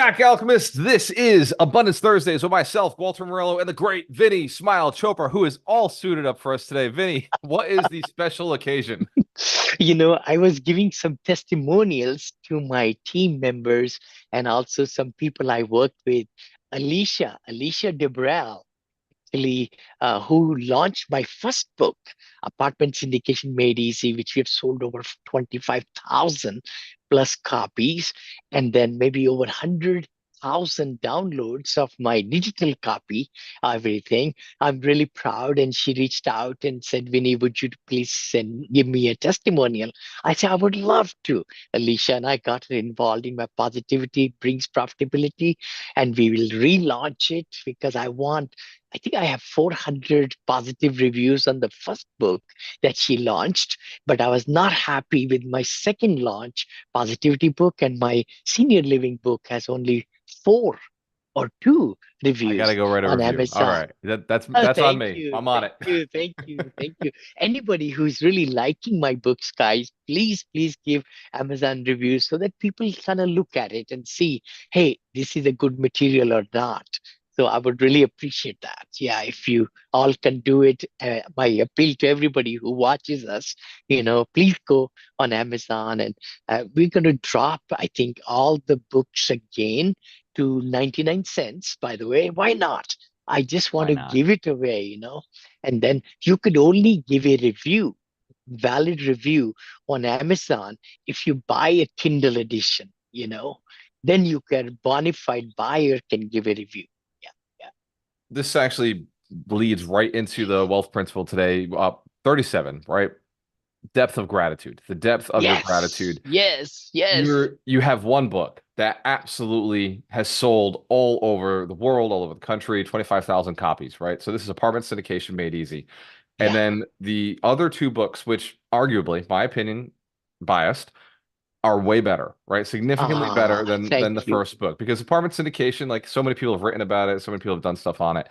back, alchemists. This is Abundance Thursdays with myself, Gualter, Amarelo, and the great Vinney Smile Chopra, who is all suited up for us today. Vinney, what is the special occasion? I was giving some testimonials to my team members and also some people I worked with. Alicia Debrel, actually, who launched my first book, Apartment Syndication Made Easy, which we have sold over 25,000 plus copies, and then maybe over 100,000 downloads of my digital copy, everything. I'm really proud. And she reached out and said, Vinny, would you please give me a testimonial? I said, I would love to, Alicia. And I got her involved in my Positivity Brings Profitability. And we will relaunch it because I think I have 400 positive reviews on the first book that she launched, but I was not happy with my second launch, Positivity book, and my senior living book has only four or two I gotta reviews go write a on review. All Amazon. right, that's on Thank me. you, I'm on thank it. you, thank you, thank you. Anybody who's really liking my books, guys, please give Amazon reviews so that people kind of look at it and see, hey, this is a good material or not. So I would really appreciate that. Yeah, if you all can do it, my appeal to everybody who watches us, please go on Amazon and we're going to drop, I think, all the books again to 99 cents, by the way. Why not? I just want Why to not? give it away. And then you could only give a review, valid review on Amazon if you buy a Kindle edition. Then you can, bona fide buyer can give a review. Yeah, yeah. This actually leads right into the wealth principle today. 37, right? Depth of gratitude. The depth of your Yes, gratitude. yes, yes. You have one book that absolutely has sold all over the world, all over the country, 25,000 copies, right? So this is Apartment Syndication Made Easy. And Yeah. then the other two books, which arguably, my opinion, biased, are way better, right? Significantly better than the Thank you. first book because Apartment Syndication, like so many people have written about it, so many people have done stuff on it.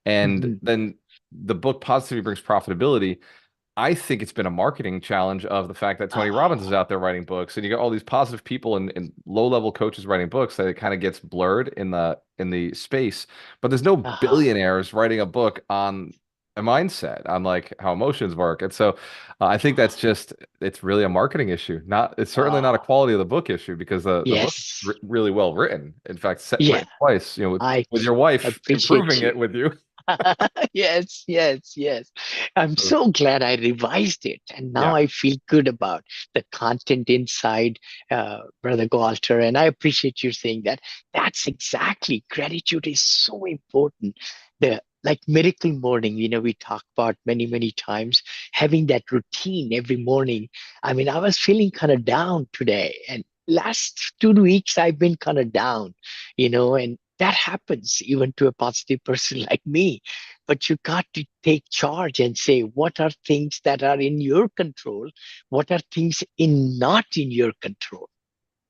And Mhm. then the book Positivity Brings Profitability. I think it's been a marketing challenge of the fact that Tony Robbins is Ah, out there writing books, and you got all these positive people and low-level coaches writing books that it kind of gets blurred in the space. But there's no uh-huh. billionaires writing a book on a mindset, on like how emotions work. And so I think that's just it's really a marketing issue. Not it's certainly not a Ah, quality of the book issue because the book is yes. really well written. In fact, Yeah, written twice, I with your wife appreciate improving you. it with you. Yes, yes, yes. I'm So, so glad I revised it, and now yeah. I feel good about the content inside, Brother Gualter. And I appreciate you saying that. That's exactly, gratitude is so important. The like miracle morning, we talk about many, many times, having that routine every morning. I mean, I was feeling kind of down today, and last 2 weeks I've been kind of down, and that happens even to a positive person like me. But you got to take charge and say, what are things that are in your control? What are things in not in your control?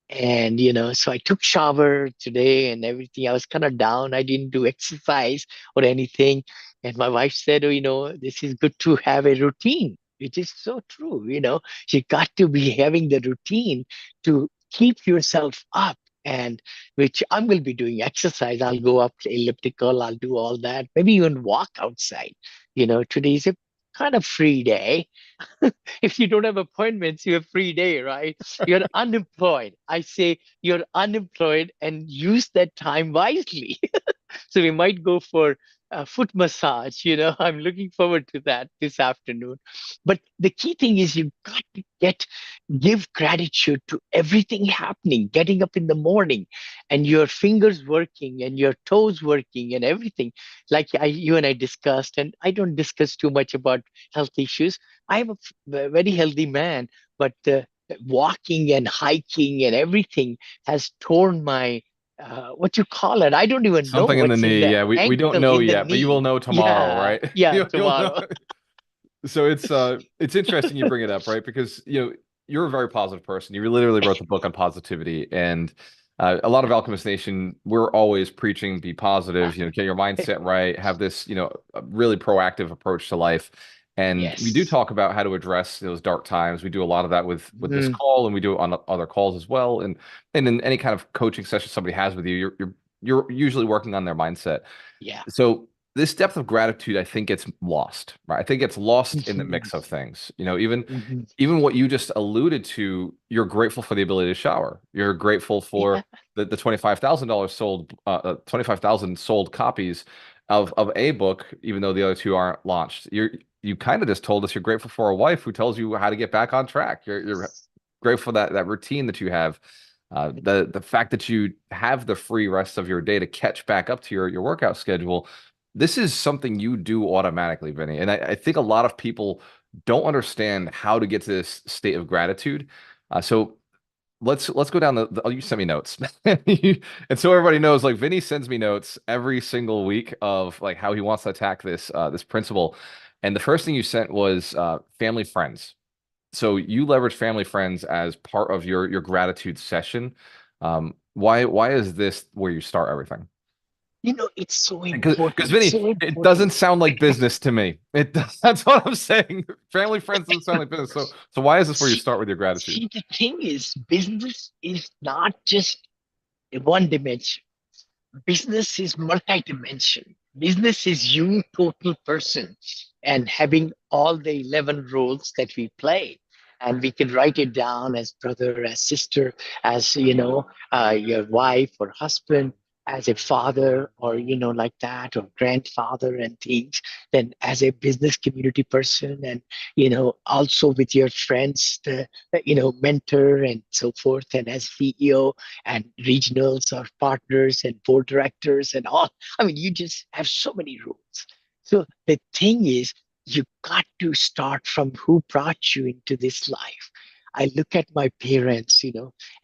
And so I took shower today and everything. I was kind of down. I didn't do exercise or anything. And my wife said, oh, this is good to have a routine, which is so true. You got to be having the routine to keep yourself up. And which I will be doing exercise. I'll go up elliptical. I'll do all that. Maybe even walk outside. Today is a kind of free day. If you don't have appointments, you have free day, right? You're unemployed. I say you're unemployed and use that time wisely. So we might go for a foot massage. I'm looking forward to that this afternoon. But the key thing is you got to give gratitude to everything happening, getting up in the morning and your fingers working and your toes working and everything. Like you and I discussed, and I don't discuss too much about health issues. I'm a very healthy man, but walking and hiking and everything has torn my what you call it. I don't even know Something in the what's in knee. the Yeah, we don't ankle, know in the yet, but you will knee. know tomorrow, Yeah, right? yeah, You'll know. tomorrow. So it's interesting you bring it up, right? Because you're a very positive person. You literally wrote the book on positivity, and a lot of Alchemist Nation, we're always preaching be positive. Get your mindset right, have this a really proactive approach to life. And we do Yes. talk about how to address those dark times. We do a lot of that with this Mm, call, and we do it on other calls as well. And in any kind of coaching session somebody has with you, you're usually working on their mindset. yeah. So this depth of gratitude, I think, gets lost, right? I think it's lost in the Mhm, mix of things. You know, even mhm. even what you just alluded to, you're grateful for the ability to shower. You're grateful for Yeah. the $25,000 sold, 25,000 sold copies of a book, even though the other two aren't launched. You kind of just told us you're grateful for a wife who tells you how to get back on track. You're Yes. grateful that routine that you have, the fact that you have the free rest of your day to catch back up to your workout schedule. This is something you do automatically, Vinny, and I think a lot of people don't understand how to get to this state of gratitude. So let's go down oh, you sent me notes. And so everybody knows, like, Vinny sends me notes every single week of like how he wants to attack this principle. And the first thing you sent was family friends. So you leverage family friends as part of your gratitude session. Why is this where you start everything? It's so Because important. It's Vinny, so it important. doesn't sound like business to me. That's what I'm saying. Family friends doesn't sound like business. So why is this where you See, start with your gratitude? see, the thing is, business is not just one dimension. Business is multi-dimension. Business is you, total person, and having all the 11 roles that we play. And we can write it down as brother, as sister, as your wife or husband, as a father, or like that, or grandfather and things. Then as a business community person, and also with your friends, the mentor and so forth, and as CEO and regionals or partners and board directors and all. I mean, you just have so many rules. So the thing is, you got to start from who brought you into this life. I look at my parents,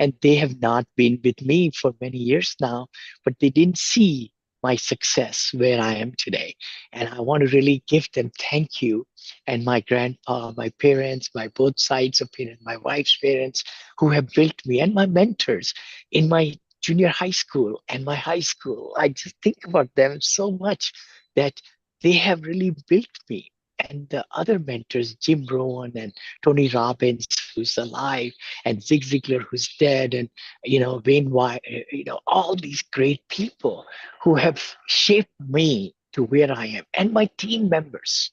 and they have not been with me for many years now, but they didn't see my success where I am today. And I want to really give them thank you. And my grandpa, my parents, my both sides of parents, my wife's parents, who have built me, and my mentors in my junior high school and my high school. I just think about them so much that they have really built me. And the other mentors, Jim Rohn and Tony Robbins, who's alive, and Zig Ziglar, who's dead, and Wayne White, all these great people who have shaped me to where I am, and my team members.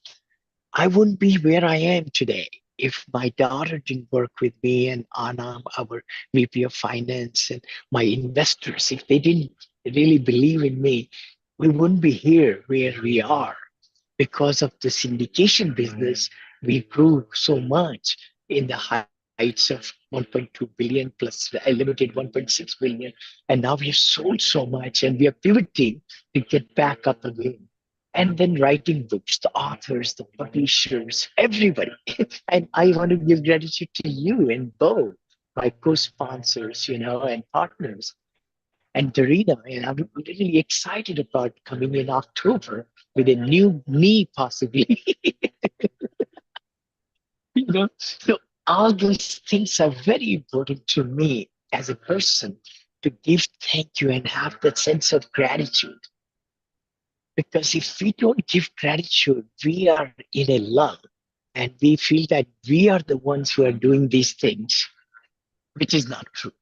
I wouldn't be where I am today if my daughter didn't work with me, and Anna, our VP of Finance, and my investors. If they didn't really believe in me, we wouldn't be here where we are. Because of the syndication business, we grew so much in the heights of 1.2 billion plus a limited 1.6 billion. And now we have sold so much, and we are pivoting to get back up again. And then writing books, the authors, the publishers, everybody. And I want to give gratitude to you and Bo, my co-sponsors, and partners, and Darina. And I'm really excited about coming in October with a new me, possibly. So all those things are very important to me as a person, to give thank you and have that sense of gratitude. Because if we don't give gratitude, we are in a lull, and we feel that we are the ones who are doing these things, which is not true.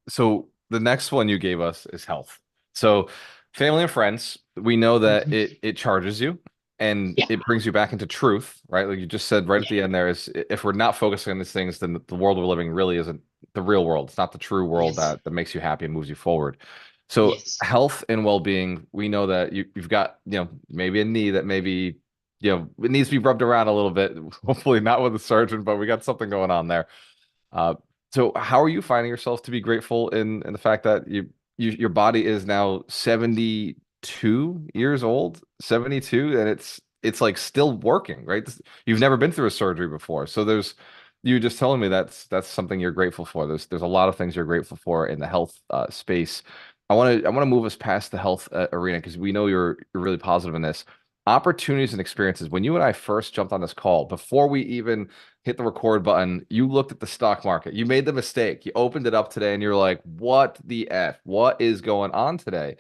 So the next one you gave us is health. So family and friends, we know that Mhm. it charges you and Yeah, it brings you back into truth, right? Like you just said right at yeah, the end there, is if we're not focusing on these things, then the world we're living really isn't the real world. It's not the true world yes, that makes you happy and moves you forward. So yes. health and well-being, we know that you've got, maybe a knee that maybe, it needs to be rubbed around a little bit. Hopefully not with a surgeon, but we got something going on there. Uh, so how are you finding yourself to be grateful in the fact that your body is now 72 years old, 72, and it's like still working, right? You've never been through a surgery before. So you just telling me that's something you're grateful for. There's a lot of things you're grateful for in the health space. I want to move us past the health arena because we know you're really positive in this. Opportunities and experiences. When you and I first jumped on this call, before we even hit the record button, you looked at the stock market. You made the mistake. You opened it up today and you're like, what the F? What is going on today?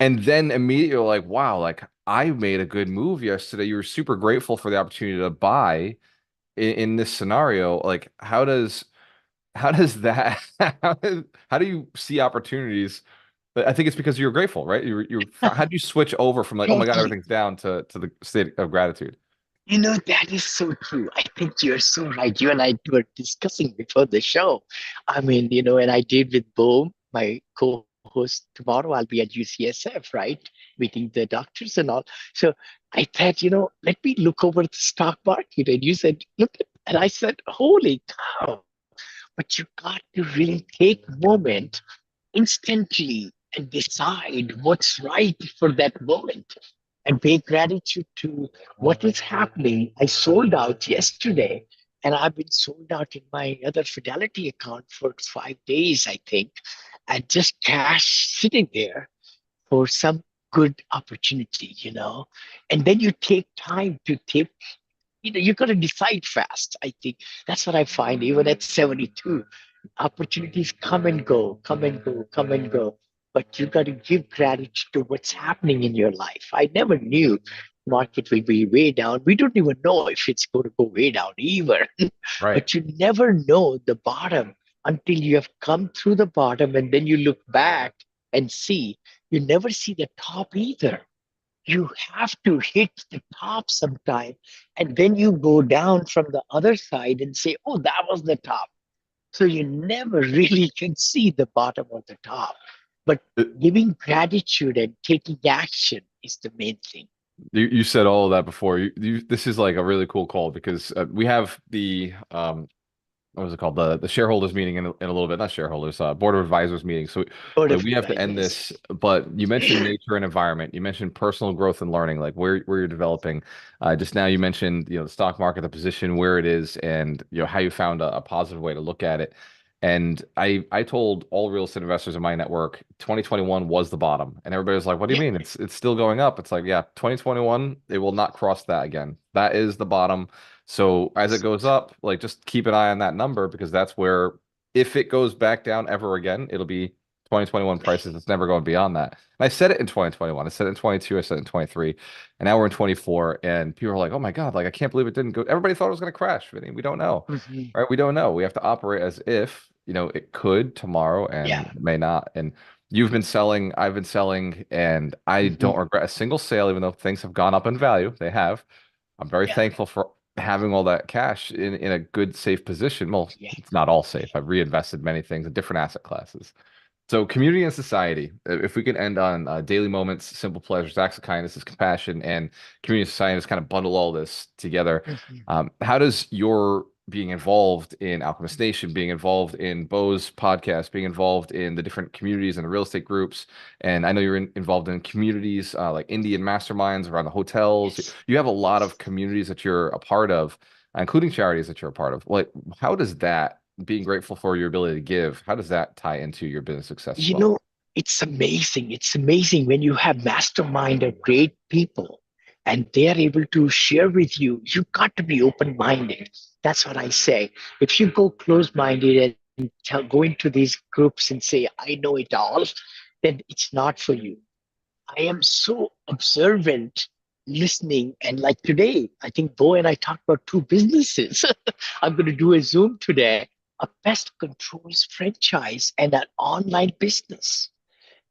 And then immediately you're like, wow, like I made a good move yesterday. You were super grateful for the opportunity to buy in this scenario. Like, how does that how do you see opportunities? But I think it's because you're grateful, right? How do you switch over from like, oh my God, Totally. everything's down to the state of gratitude? That is so true. I think you're so right. You and I were discussing before the show. I mean, and I did with Bo, my co-host. Tomorrow I'll be at UCSF, right? Meeting the doctors and all. So I thought, let me look over the stock market. And you said, look at, and I said, holy cow. But you got to really take a moment instantly and decide what's right for that moment and pay gratitude to what is happening. I sold out yesterday and I've been sold out in my other Fidelity account for 5 days, I think, and just cash sitting there for some good opportunity. And then you take time to take, you got to decide fast. I think that's what I find even at 72. Opportunities come and go, come and go, come and go. But you got to give gratitude to what's happening in your life. I never knew market will be way down. We don't even know if it's going to go way down either. Right. But you never know the bottom until you have come through the bottom and then you look back and see. You never see the top either. You have to hit the top sometime and then you go down from the other side and say, oh, that was the top. So you never really can see the bottom or the top. But Uh, giving gratitude and taking action is the main thing. You said all of that before. This is like a really cool call because we have the what was it called? The shareholders meeting in a little bit, not shareholders, board of advisors meeting. So Board like of we have to end advisors. this, but you mentioned nature and environment. You mentioned personal growth and learning, like where you're developing. Just now you mentioned, the stock market, the position where it is, and how you found a positive way to look at it. And I told all real estate investors in my network 2021 was the bottom. And everybody was like, what do you Yeah. mean? It's still going up. It's like, yeah, 2021, it will not cross that again. That is the bottom. So as it goes up, like just keep an eye on that number because that's where if it goes back down ever again, it'll be 2021 prices. It's never going beyond that. And I said it in 2021. I said it in 22. I said it in 23. And now we're in 24. And people are like, oh my God, like I can't believe it didn't go. Everybody thought it was going to crash, Vinny. We don't know. Mhm. Right? We don't know. We have to operate as if, it could tomorrow and Yeah. it may not. And you've been selling, I've been selling, and I don't Mhm. regret a single sale, even though things have gone up in value. They have. I'm very Yeah. thankful for having all that cash in a good, safe position. Well, Yeah. it's not all safe. I've reinvested many things in different asset classes. So, community and society. If we could end on daily moments, simple pleasures, acts of kindness, is compassion, and community and society, just kind of bundle all this together. Mhm. How does your being involved in Alchemist Nation, being involved in Bo's podcast, being involved in the different communities and the real estate groups, and I know you're involved in communities like Indian masterminds around the hotels. Yes. You have a lot Yes. of communities that you're a part of, including charities that you're a part of. Like, how does that being grateful for your ability to give, how does that tie into your business success as You well? know, it's amazing. It's amazing when you have mastermind of great people and they are able to share with you. You got to be open minded. That's what I say. If you go close minded and go into these groups and say, I know it all, then it's not for you. I am so observant listening. And like today, I think Bo and I talked about two businesses. I'm going to do a Zoom today, a pest controls franchise and an online business.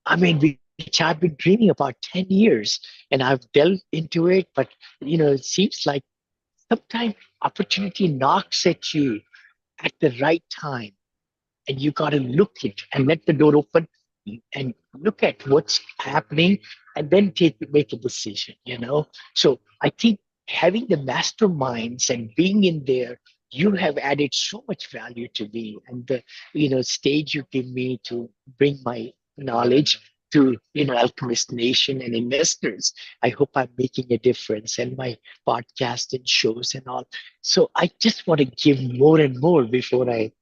I mean, which I've been dreaming about 10 years and I've delved into it. But, it seems like sometimes opportunity knocks at you at the right time and you got to look it and let the door open and look at what's happening and then make a decision. So I think having the masterminds and being in there, you have added so much value to me and the stage you give me to bring my knowledge to Alchemist Nation and investors. I hope I'm making a difference and my podcast and shows and all. So I just want to give more and more before I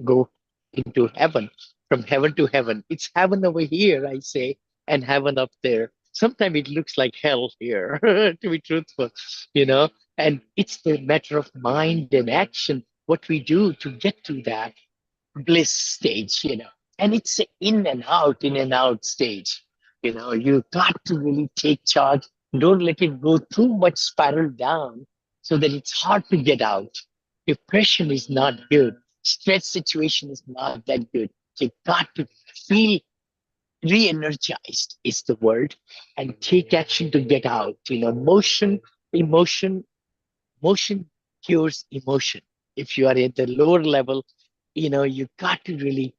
go into heaven, from heaven to heaven. It's heaven over here, I say, and heaven up there. Sometimes it looks like hell here, to be truthful, you know. And it's the matter of mind and action, what we do to get to that bliss stage. And it's a in and out stage. You got to really take charge. Don't let it go too much spiral down so that it's hard to get out. Depression is not good. Stress situation is not that good. You got to feel re-energized is the word and take action to get out. Emotion Motion cures emotion. If you are at the lower level, you got to really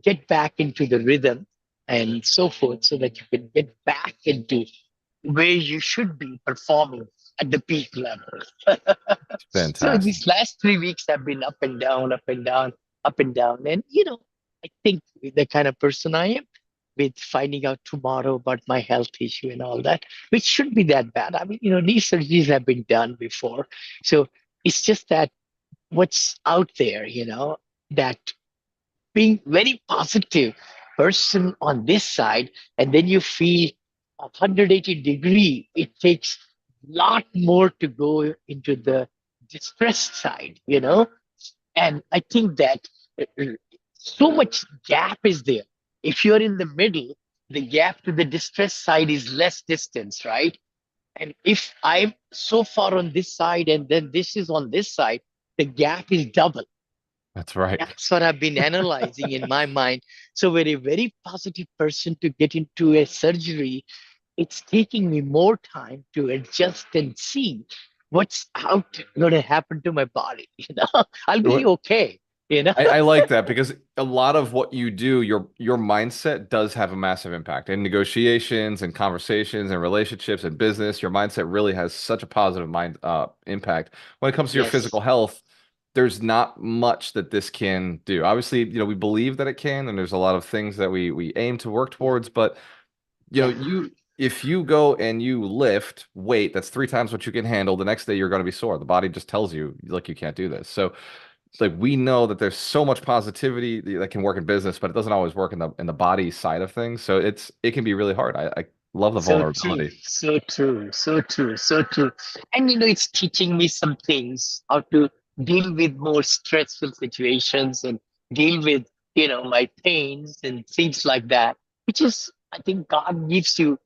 get back into the rhythm and so forth so that you can get back into where you should be performing at the peak level. So Fantastic. these last 3 weeks have been up and down, up and down, up and down. And, I think with the kind of person I am, with finding out tomorrow about my health issue and all that, which shouldn't be that bad. I mean, these surgeries have been done before. So it's just that what's out there, that being very positive person on this side, and then you feel 180-degree, it takes a lot more to go into the distressed side, and I think that uh, so much gap is there. If you're in the middle, the gap to the distressed side is less distance, right? And if I'm so far on this side and then this is on this side, the gap is double. That's right. That's what I've been analyzing in my mind. So, we're a very positive person to get into a surgery. It's taking me more time to adjust and see what's out going to happen to my body. I'll be okay. You know, I like that because a lot of what you do, your mindset does have a massive impact in negotiations and conversations and relationships and business. Your mindset really has such a positive mind impact. When it comes to your yes, physical health, there's not much that this can do. Obviously, we believe that it can, and there's a lot of things that we aim to work towards, but yeah. if you go and you lift weight that's 3 times what you can handle, the next day you're going to be sore. The body just tells you like you can't do this. So it's like we know that there's so much positivity that can work in business, but it doesn't always work in the body side of things. So it can be really hard. I love the So true, vulnerability. so true, so true, so true. And it's teaching me some things, how to deal with more stressful situations and deal with, my pains and things like that, which is, I think God gives you,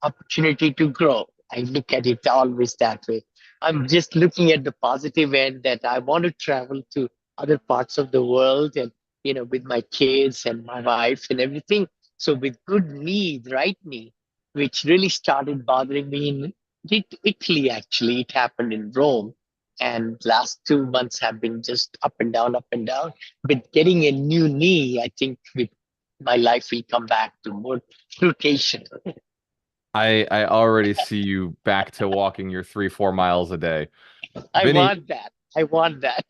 opportunity to grow. I look at it always that way. I'm just looking at the positive end that I want to travel to other parts of the world and, with my kids and my wife and everything. So with good knee, the right knee, which really started bothering me in Italy, actually. It happened in Rome. And last 2 months have been just up and down, up and down. With getting a new knee, I think with my life will come back to more rotation. I already see you back to walking your 3-4 miles a day. I Vinny, want that. I want that.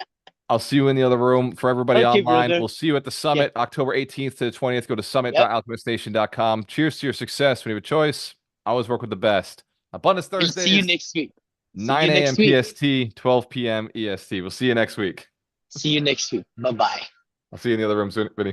I'll see you in the other room. For everybody Okay, online, brother. we'll see you at the Yeah. summit, October 18th to the 20th. Go to Yep. summit.alchemistnation.com. Cheers to your success. When you have a choice, always work with the best. Abundance We'll see you Thursdays, next week. See you 9 a.m. next week. PST, 12 p.m. EST. We'll see you next week. See you next week. Bye bye. I'll see you in the other room soon, Vinny.